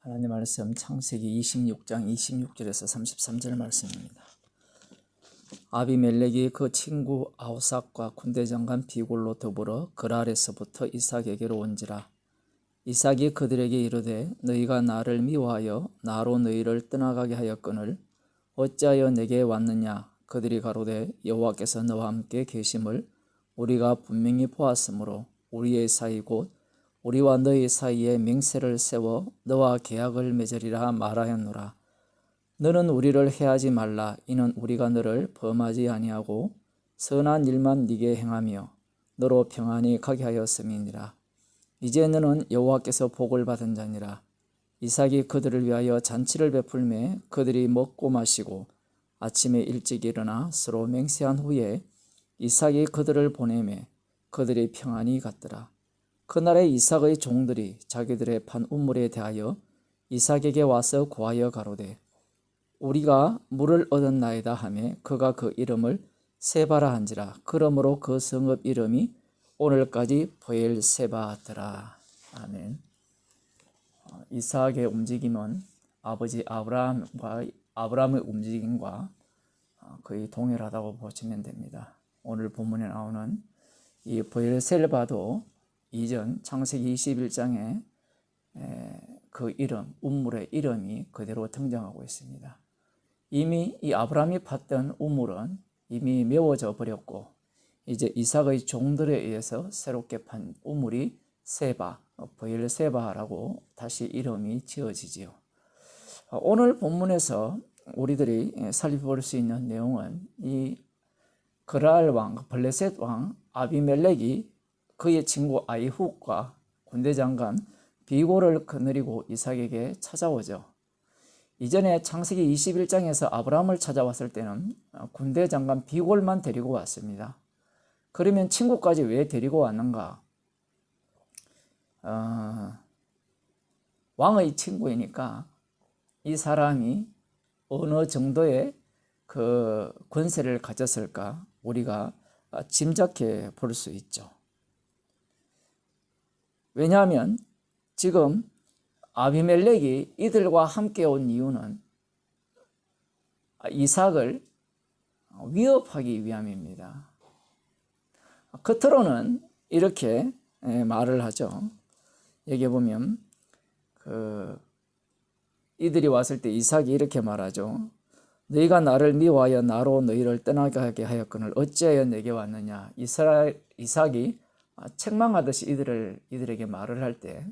하나님 말씀 창세기 26장 26절에서 33절 말씀입니다. 아비멜렉이 그 친구 아우삭과 군대장관 비골로 더불어 그랄에서부터 이삭에게로 온지라. 이삭이 그들에게 이르되 너희가 나를 미워하여 나로 너희를 떠나가게 하였거늘 어찌하여 내게 왔느냐. 그들이 가로되 여호와께서 너와 함께 계심을 우리가 분명히 보았으므로 우리의 사이 곧 우리와 너희 사이에 맹세를 세워 너와 계약을 맺으리라 말하였노라. 너는 우리를 해하지 말라. 이는 우리가 너를 범하지 아니하고 선한 일만 네게 행하며 너로 평안히 가게 하였음이니라. 이제 너는 여호와께서 복을 받은 자니라. 이삭이 그들을 위하여 잔치를 베풀매 그들이 먹고 마시고 아침에 일찍 일어나 서로 맹세한 후에 이삭이 그들을 보내매 그들이 평안히 갔더라. 그날에 이삭의 종들이 자기들의 판 우물에 대하여 이삭에게 와서 고하여 가로되 우리가 물을 얻었나이다 하매 그가 그 이름을 세바라 한지라. 그러므로 그 성읍 이름이 오늘까지 브엘세바더라. 아멘. 이삭의 움직임은 아버지 아브라함의 움직임과 거의 동일하다고 보시면 됩니다. 오늘 본문에 나오는 이 브엘세바도 이전 창세기 21장에 그 이름, 우물의 이름이 그대로 등장하고 있습니다. 이미 이 아브라함이 팠던 우물은 이미 메워져 버렸고 이제 이삭의 종들에 의해서 새롭게 판 우물이 세바, 브엘세바라고 다시 이름이 지어지지요. 오늘 본문에서 우리들이 살펴볼 수 있는 내용은 이 그랄 왕, 블레셋 왕 아비멜렉이 그의 친구 아이훗과 군대장관 비골을 거느리고 이삭에게 찾아오죠. 이전에 창세기 21장에서 아브라함을 찾아왔을 때는 군대장관 비골만 데리고 왔습니다. 그러면 친구까지 왜 데리고 왔는가? 왕의 친구이니까 이 사람이 어느 정도의 그 권세를 가졌을까 우리가 짐작해 볼 수 있죠. 왜냐하면 지금 아비멜렉이 이들과 함께 온 이유는 이삭을 위협하기 위함입니다. 겉으로는 이렇게 말을 하죠. 여기 보면 이들이 왔을 때 이삭이 이렇게 말하죠. 너희가 나를 미워하여 나로 너희를 떠나게 하였거늘 어찌하여 내게 왔느냐. 이삭이 책망하듯이 이들에게 말을 할 때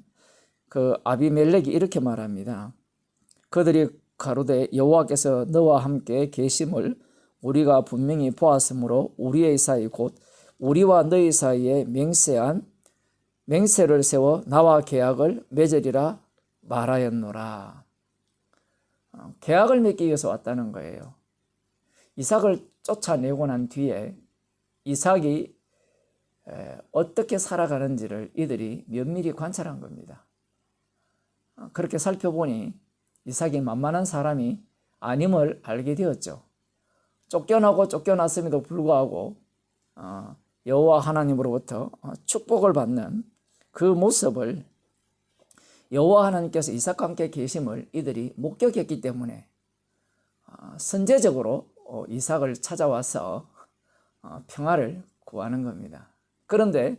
그 아비멜렉이 이렇게 말합니다. 그들이 가로되 여호와께서 너와 함께 계심을 우리가 분명히 보았으므로 우리의 사이 곧 우리와 너희 사이에 맹세를 세워 나와 계약을 맺으리라 말하였노라. 계약을 맺기 위해서 왔다는 거예요. 이삭을 쫓아내고 난 뒤에 이삭이 어떻게 살아가는지를 이들이 면밀히 관찰한 겁니다. 그렇게 살펴보니 이삭이 만만한 사람이 아님을 알게 되었죠. 쫓겨났음에도 불구하고 여호와 하나님으로부터 축복을 받는 그 모습을 여호와 하나님께서 이삭과 함께 계심을 이들이 목격했기 때문에 선제적으로 이삭을 찾아와서 평화를 구하는 겁니다. 그런데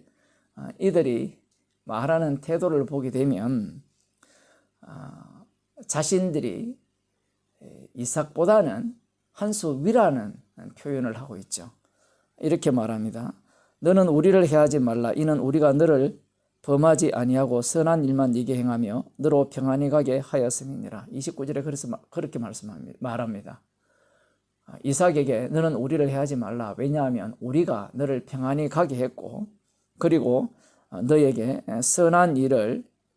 이들이 말하는 태도를 보게 되면 자신들이 이삭보다는 한 수 위라는 표현을 하고 있죠. 이렇게 말합니다. 너는 우리를 해하지 말라. 이는 우리가 너를 범하지 아니하고 선한 일만 네게 행하며 너로 평안히 가게 하였음이니라. 29절에 그렇게 말합니다. 이삭에게 너는 우리를 해하지 말라. 왜냐하면 우리가 너를 평안히 가게 했고 그리고 너에게 선한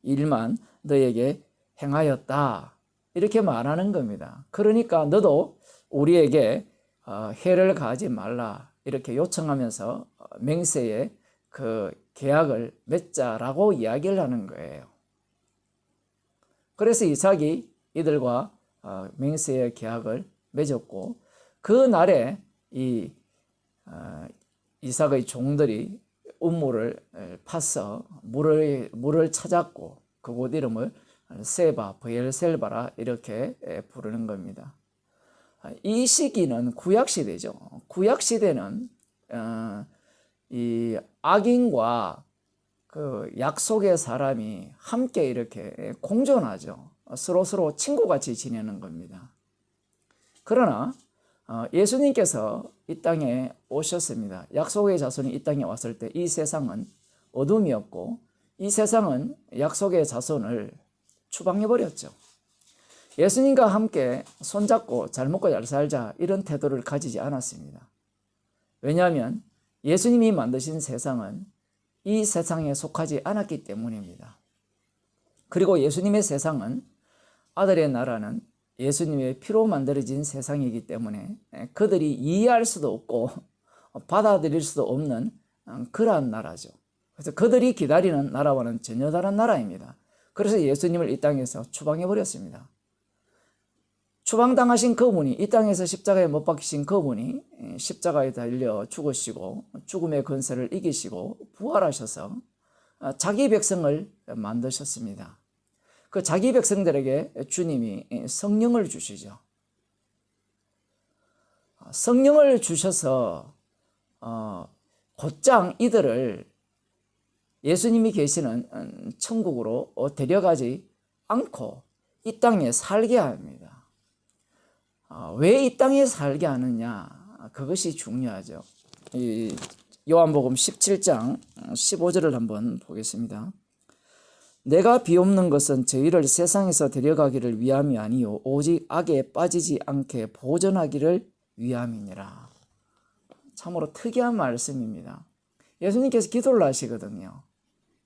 일만 너에게 행하였다. 이렇게 말하는 겁니다. 그러니까 너도 우리에게 해를 가하지 말라. 이렇게 요청하면서 맹세의 그 계약을 맺자라고 이야기를 하는 거예요. 그래서 이삭이 이들과 맹세의 계약을 맺었고 그 날에 이삭의 종들이 우물을 파서 물을 찾았고 그곳 이름을 세바, 브엘셀바라 이렇게 부르는 겁니다. 이 시기는 구약시대죠. 구약시대는 이 악인과 그 약속의 사람이 함께 이렇게 공존하죠. 서로 친구같이 지내는 겁니다. 그러나 예수님께서 이 땅에 오셨습니다. 약속의 자손이 이 땅에 왔을 때 이 세상은 어둠이었고 이 세상은 약속의 자손을 추방해버렸죠. 예수님과 함께 손잡고 잘 먹고 잘 살자 이런 태도를 가지지 않았습니다. 왜냐하면 예수님이 만드신 세상은 이 세상에 속하지 않았기 때문입니다. 그리고 예수님의 세상은, 아들의 나라는 예수님의 피로 만들어진 세상이기 때문에 그들이 이해할 수도 없고 받아들일 수도 없는 그러한 나라죠. 그래서 그들이 기다리는 나라와는 전혀 다른 나라입니다. 그래서 예수님을 이 땅에서 추방해버렸습니다. 추방당하신 그분이, 이 땅에서 십자가에 못 박히신 그분이 십자가에 달려 죽으시고 죽음의 권세를 이기시고 부활하셔서 자기 백성을 만드셨습니다. 그 자기 백성들에게 주님이 성령을 주시죠. 성령을 주셔서 곧장 이들을 예수님이 계시는 천국으로 데려가지 않고 이 땅에 살게 합니다. 왜 이 땅에 살게 하느냐? 그것이 중요하죠. 요한복음 17장 15절을 한번 보겠습니다. 내가 비옵는 것은 저희를 세상에서 데려가기를 위함이 아니요 오직 악에 빠지지 않게 보존하기를 위함이니라. 참으로 특이한 말씀입니다. 예수님께서 기도를 하시거든요.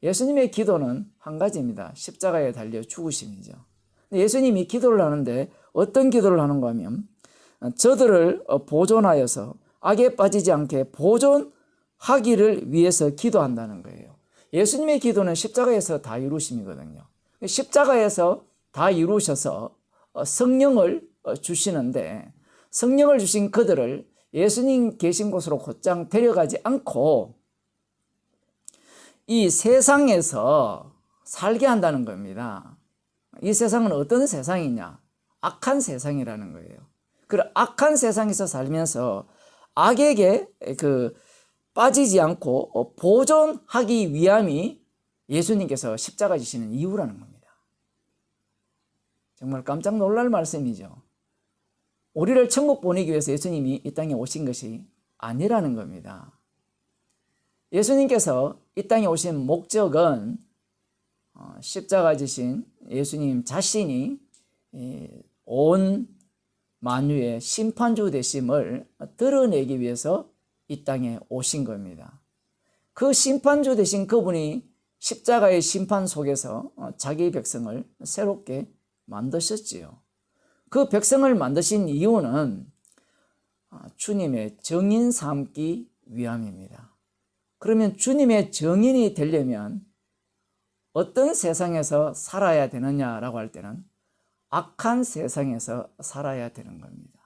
예수님의 기도는 한 가지입니다. 십자가에 달려 죽으심이죠. 예수님이 기도를 하는데 어떤 기도를 하는가 하면 저들을 보존하여서 악에 빠지지 않게 보존하기를 위해서 기도한다는 거예요. 예수님의 기도는 십자가에서 다 이루심이거든요. 십자가에서 다 이루셔서 성령을 주시는데 성령을 주신 그들을 예수님 계신 곳으로 곧장 데려가지 않고 이 세상에서 살게 한다는 겁니다. 이 세상은 어떤 세상이냐? 악한 세상이라는 거예요. 그 악한 세상에서 살면서 악에게 빠지지 않고 보존하기 위함이 예수님께서 십자가 지시는 이유라는 겁니다. 정말 깜짝 놀랄 말씀이죠. 우리를 천국 보내기 위해서 예수님이 이 땅에 오신 것이 아니라는 겁니다. 예수님께서 이 땅에 오신 목적은 십자가 지신 예수님 자신이 온 만유의 심판주 되심을 드러내기 위해서 이 땅에 오신 겁니다. 그 심판주 되신 그분이 십자가의 심판 속에서 자기 백성을 새롭게 만드셨지요. 그 백성을 만드신 이유는 주님의 정인 삼기 위함입니다. 그러면 주님의 정인이 되려면 어떤 세상에서 살아야 되느냐라고 할 때는 악한 세상에서 살아야 되는 겁니다.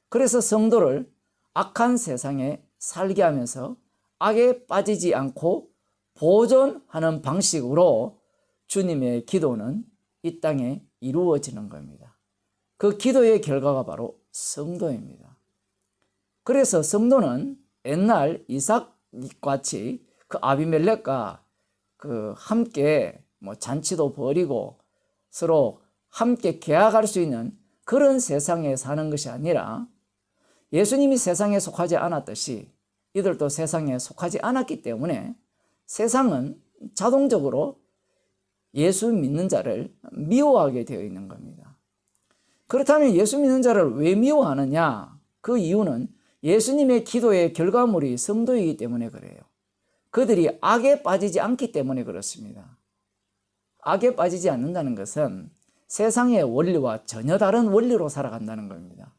그래서 성도를 악한 세상에 살게 하면서 악에 빠지지 않고 보존하는 방식으로 주님의 기도는 이 땅에 이루어지는 겁니다. 그 기도의 결과가 바로 성도입니다. 그래서 성도는 옛날 이삭같이 그 아비멜렉과 함께 잔치도 벌이고 서로 함께 계약할 수 있는 그런 세상에 사는 것이 아니라 예수님이 세상에 속하지 않았듯이 이들도 세상에 속하지 않았기 때문에 세상은 자동적으로 예수 믿는 자를 미워하게 되어 있는 겁니다. 그렇다면 예수 믿는 자를 왜 미워하느냐? 그 이유는 예수님의 기도의 결과물이 성도이기 때문에 그래요. 그들이 악에 빠지지 않기 때문에 그렇습니다. 악에 빠지지 않는다는 것은 세상의 원리와 전혀 다른 원리로 살아간다는 겁니다.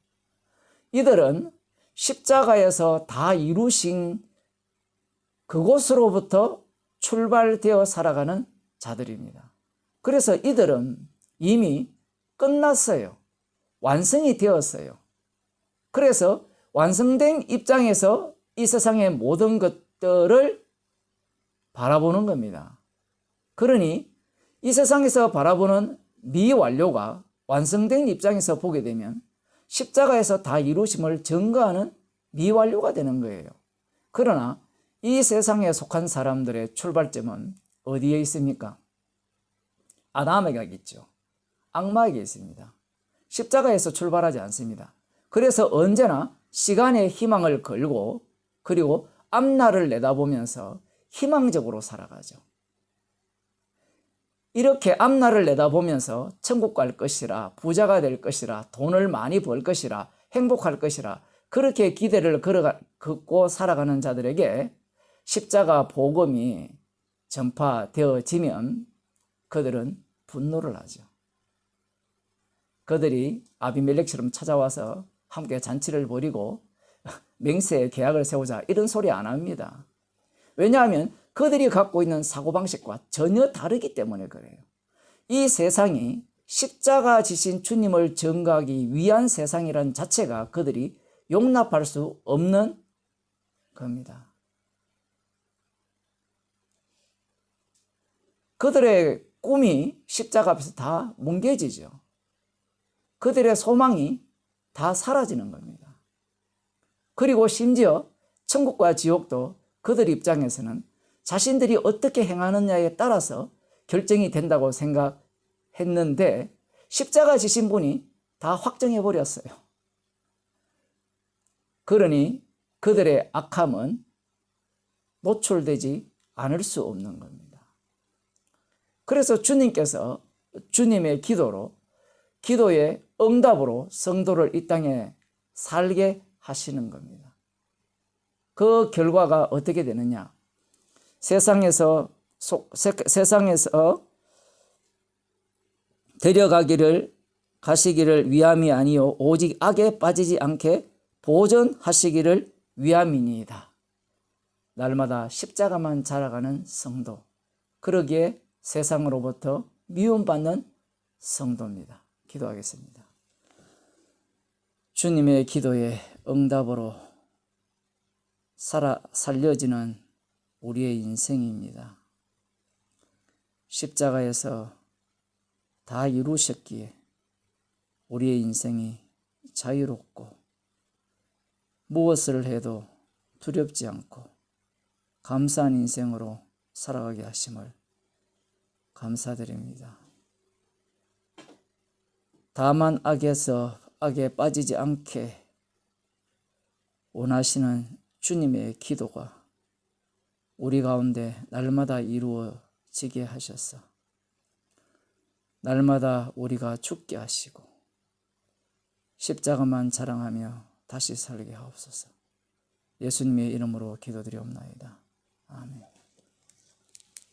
이들은 십자가에서 다 이루신 그곳으로부터 출발되어 살아가는 자들입니다. 그래서 이들은 이미 끝났어요. 완성이 되었어요. 그래서 완성된 입장에서 이 세상의 모든 것들을 바라보는 겁니다. 그러니 이 세상에서 바라보는 미완료가 완성된 입장에서 보게 되면 십자가에서 다 이루심을 증거하는 미완료가 되는 거예요. 그러나 이 세상에 속한 사람들의 출발점은 어디에 있습니까? 아담에게 있죠. 악마에게 있습니다. 십자가에서 출발하지 않습니다. 그래서 언제나 시간의 희망을 걸고 그리고 앞날을 내다보면서 희망적으로 살아가죠. 이렇게 앞날을 내다보면서 천국 갈 것이라, 부자가 될 것이라, 돈을 많이 벌 것이라, 행복할 것이라 그렇게 기대를 걷고 살아가는 자들에게 십자가 복음이 전파되어지면 그들은 분노를 하죠. 그들이 아비멜렉처럼 찾아와서 함께 잔치를 벌이고 맹세의 계약을 세우자 이런 소리 안 합니다. 왜냐하면 그들이 갖고 있는 사고방식과 전혀 다르기 때문에 그래요. 이 세상이 십자가 지신 주님을 증거하기 위한 세상이란 자체가 그들이 용납할 수 없는 겁니다. 그들의 꿈이 십자가 앞에서 다 뭉개지죠. 그들의 소망이 다 사라지는 겁니다. 그리고 심지어 천국과 지옥도 그들 입장에서는 자신들이 어떻게 행하느냐에 따라서 결정이 된다고 생각했는데 십자가 지신 분이 다 확정해 버렸어요. 그러니 그들의 악함은 노출되지 않을 수 없는 겁니다. 그래서 주님께서 주님의 기도의 응답으로 성도를 이 땅에 살게 하시는 겁니다. 그 결과가 어떻게 되느냐? 세상에서 가시기를 위함이 아니요 오직 악에 빠지지 않게 보존하시기를 위함이니이다. 날마다 십자가만 자라가는 성도, 그러기에 세상으로부터 미움받는 성도입니다. 기도하겠습니다. 주님의 기도의 응답으로 살려지는 우리의 인생입니다. 십자가에서 다 이루셨기에 우리의 인생이 자유롭고 무엇을 해도 두렵지 않고 감사한 인생으로 살아가게 하심을 감사드립니다. 다만 악에 빠지지 않게 원하시는 주님의 기도가 우리 가운데 날마다 이루어지게 하셔서 날마다 우리가 죽게 하시고 십자가만 자랑하며 다시 살게 하옵소서. 예수님의 이름으로 기도드리옵나이다. 아멘.